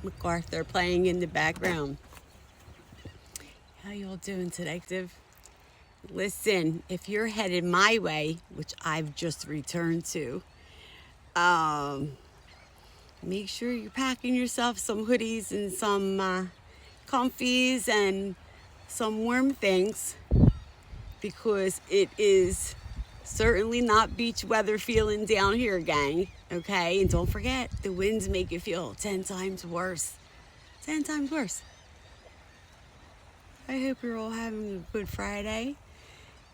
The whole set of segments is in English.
MacArthur playing in the background. How y'all doing today, Active? Listen, if you're headed my way, which I've just returned to, um, make sure you're packing yourself some hoodies and some comfies and some warm things because it is certainly not beach weather feeling down here, gang. Okay, and don't forget, the winds make it feel 10 times worse. 10 times worse. I hope you're all having a good Friday,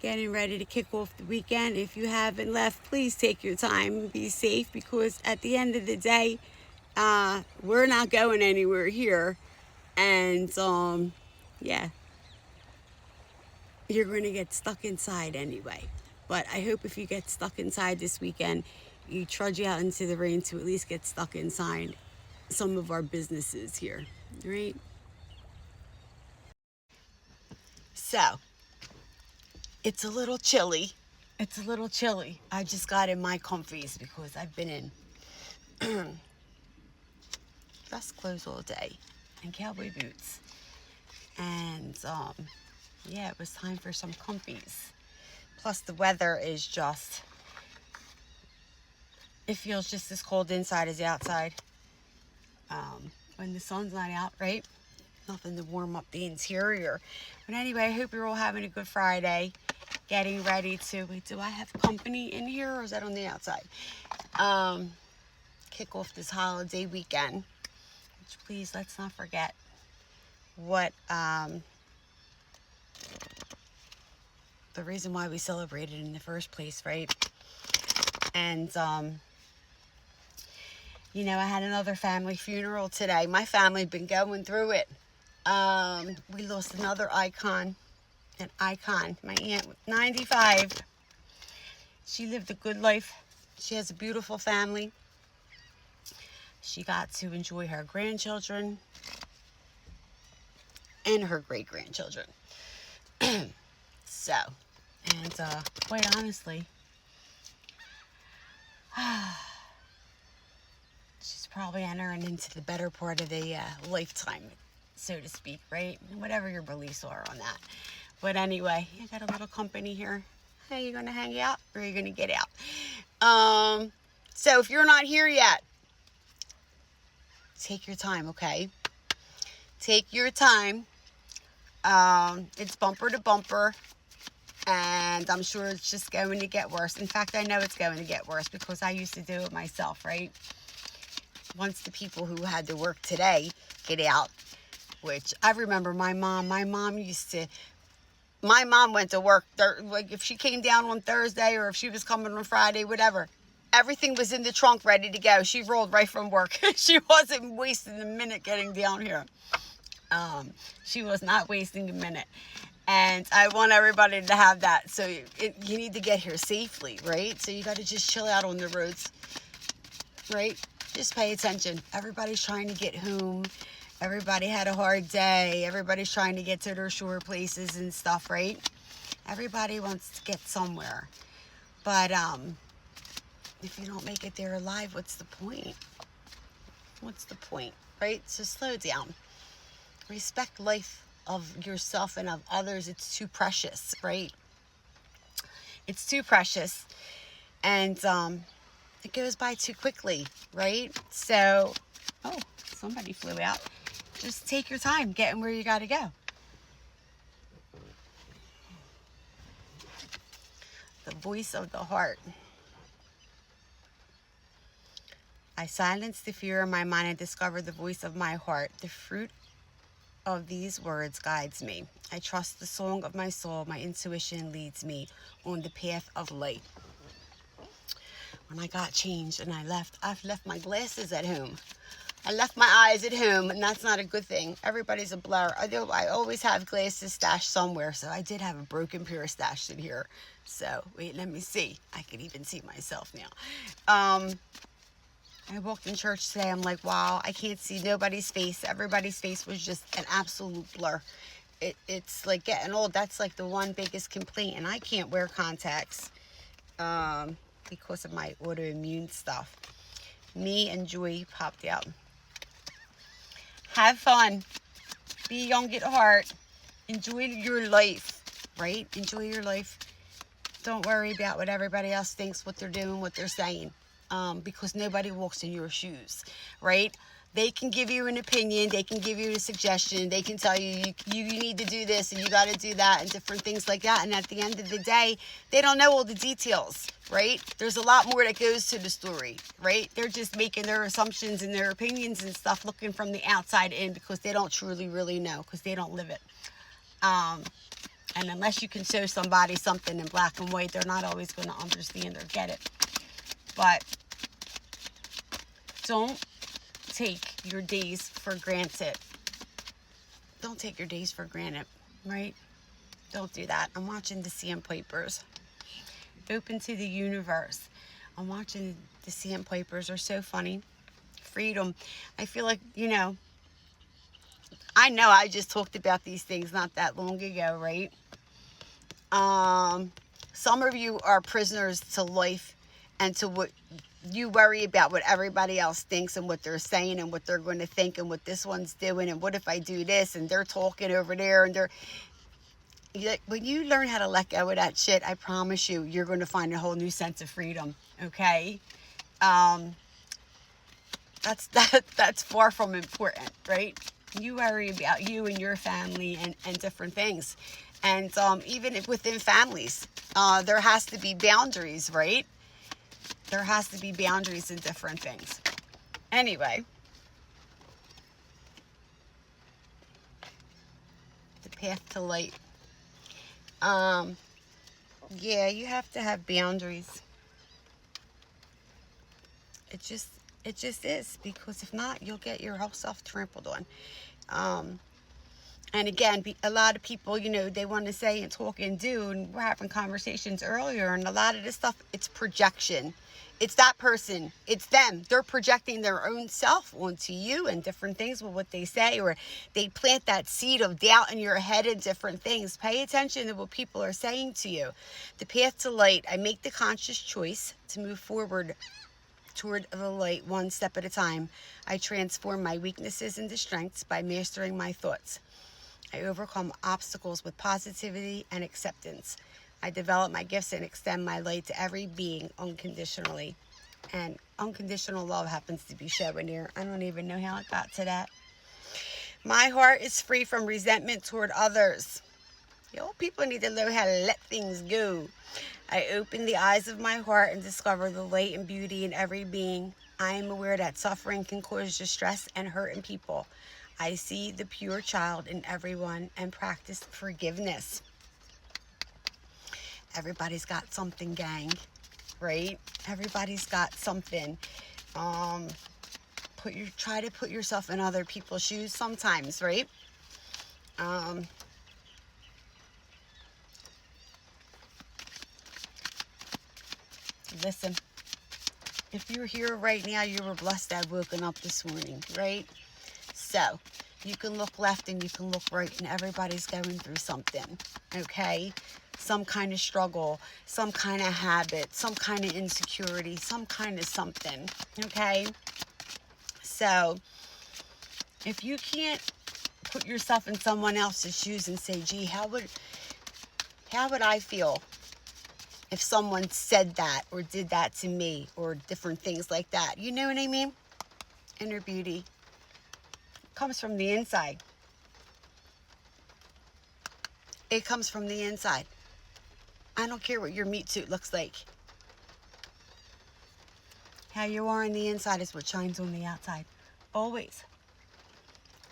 getting ready to kick off the weekend. If you haven't left, please take your time and be safe because at the end of the day, we're not going anywhere here. And yeah, you're going to get stuck inside anyway. But I hope if you get stuck inside this weekend, you trudge out into the rain to at least get stuck inside some of our businesses here, right? So, it's a little chilly. It's a little chilly. I just got in my comfies because I've been in dress clothes all day and cowboy boots. And yeah, it was time for some comfies. Plus the weather is just, it feels just as cold inside as outside when the sun's not out, right? Nothing to warm up the interior. But anyway, I hope you're all having a good Friday. Getting ready to, wait, do I have company in here or is that on the outside? Kick off this holiday weekend. Which please, let's not forget what the reason why we celebrated in the first place, right? And you know, I had another family funeral today. My family been going through it. We lost another icon. An icon. My aunt, 95. She lived a good life. She has a beautiful family. She got to enjoy her grandchildren and her great-grandchildren. So, and quite honestly, she's probably entering into the better part of the lifetime, so to speak, right? Whatever your beliefs are on that. But anyway, I got a little company here. Hey, you gonna hang out or are you gonna get out? So if you're not here yet, take your time, okay? Take your time. It's bumper to bumper, and I'm sure it's just going to get worse. In fact, I know it's going to get worse because I used to do it myself, right? Once the people who had to work today get out, which I remember my mom went to work, like if she came down on Thursday or if she was coming on Friday, whatever, everything was in the trunk ready to go. She rolled right from work. She wasn't wasting a minute getting down here. She was not wasting a minute. And I want everybody to have that. So you need to get here safely, right? So you got to just chill out on the roads, right? Just pay attention. Everybody's trying to get home. Everybody had a hard day. Everybody's trying to get to their shore places and stuff, right? Everybody wants to get somewhere. But if you don't make it there alive, what's the point? What's the point, right? So slow down. Respect life of yourself and of others. It's too precious, right? It's too precious. And it goes by too quickly, right? So, oh, somebody flew out. Just take your time getting where you got to go. The voice of the heart. I silenced the fear in my mind and discovered the voice of my heart. The fruit of these words guides me. I trust the song of my soul. My intuition leads me on the path of light. When I got changed and I've left my glasses at home. I left my eyes at home, and that's not a good thing. Everybody's a blur. I always have glasses stashed somewhere, so I did have a broken pair stashed in here. So, wait, let me see. I can even see myself now. I walked in church today. I'm like, wow, I can't see nobody's face. Everybody's face was just an absolute blur. It's like getting old. That's like the one biggest complaint. And I can't wear contacts because of my autoimmune stuff. Me and Joy popped out. Have fun. Be young at heart. Enjoy your life, right? Enjoy your life. Don't worry about what everybody else thinks, what they're doing, what they're saying, because nobody walks in your shoes, right? They can give you an opinion. They can give you a suggestion. They can tell you need to do this and you got to do that and different things like that. And at the end of the day, they don't know all the details, right? There's a lot more that goes to the story, right? They're just making their assumptions and their opinions and stuff, looking from the outside in, because they don't truly really know, because they don't live it. And unless you can show somebody something in black and white, they're not always going to understand or get it. But don't take your days for granted. Don't take your days for granted, right? Don't do that. I'm watching the Sandpipers. Open to the universe. I'm watching the Sandpipers. Are so funny. Freedom. I feel like, I know I just talked about these things not that long ago, right? Some of you are prisoners to life and to what you worry about, what everybody else thinks and what they're saying and what they're going to think and what this one's doing and what if I do this and they're talking over there and when you learn how to let go of that shit, I promise you, you're going to find a whole new sense of freedom. Okay. That's far from important, right? You worry about you and your family and different things. And even within families, there has to be boundaries, right? There has to be boundaries in different things. Anyway, the path to light. Yeah, you have to have boundaries. It just is, because if not, you'll get your whole self trampled on. And again, a lot of people, they want to say and talk and do, and we're having conversations earlier, and a lot of this stuff, it's projection. It's that person. It's them. They're projecting their own self onto you and different things with what they say, or they plant that seed of doubt in your head and different things. Pay attention to what people are saying to you. The path to light, I make the conscious choice to move forward toward the light one step at a time. I transform my weaknesses into strengths by mastering my thoughts. I overcome obstacles with positivity and acceptance. I develop my gifts and extend my light to every being unconditionally. And unconditional love happens to be showing here. I don't even know how it got to that. My heart is free from resentment toward others. People need to learn how to let things go. I open the eyes of my heart and discover the light and beauty in every being. I am aware that suffering can cause distress and hurt in people. I see the pure child in everyone and practice forgiveness. Everybody's got something, gang, right? Everybody's got something. Try to put yourself in other people's shoes sometimes, right? Listen, if you're here right now, you were blessed to have woken up this morning, right? So, you can look left and you can look right, and everybody's going through something, okay? Some kind of struggle, some kind of habit, some kind of insecurity, some kind of something, okay? So, if you can't put yourself in someone else's shoes and say, gee, how would I feel if someone said that or did that to me, or different things like that? You know what I mean? Inner beauty comes from the inside. It comes from the inside. I don't care what your meat suit looks like. How you are on the inside is what shines on the outside. Always.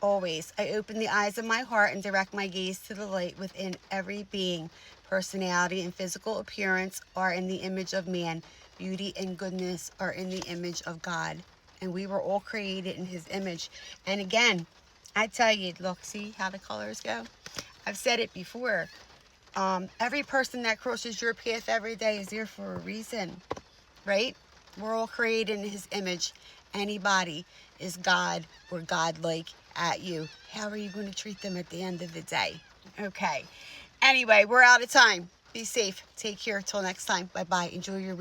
Always. I open the eyes of my heart and direct my gaze to the light within every being. Personality and physical appearance are in the image of man. Beauty and goodness are in the image of God. And we were all created in his image. And again, I tell you, look, see how the colors go? I've said it before. Every person that crosses your path every day is there for a reason, right? We're all created in his image. Anybody is God or God-like at you. How are you going to treat them at the end of the day? Okay. Anyway, we're out of time. Be safe. Take care. Till next time. Bye-bye. Enjoy your week.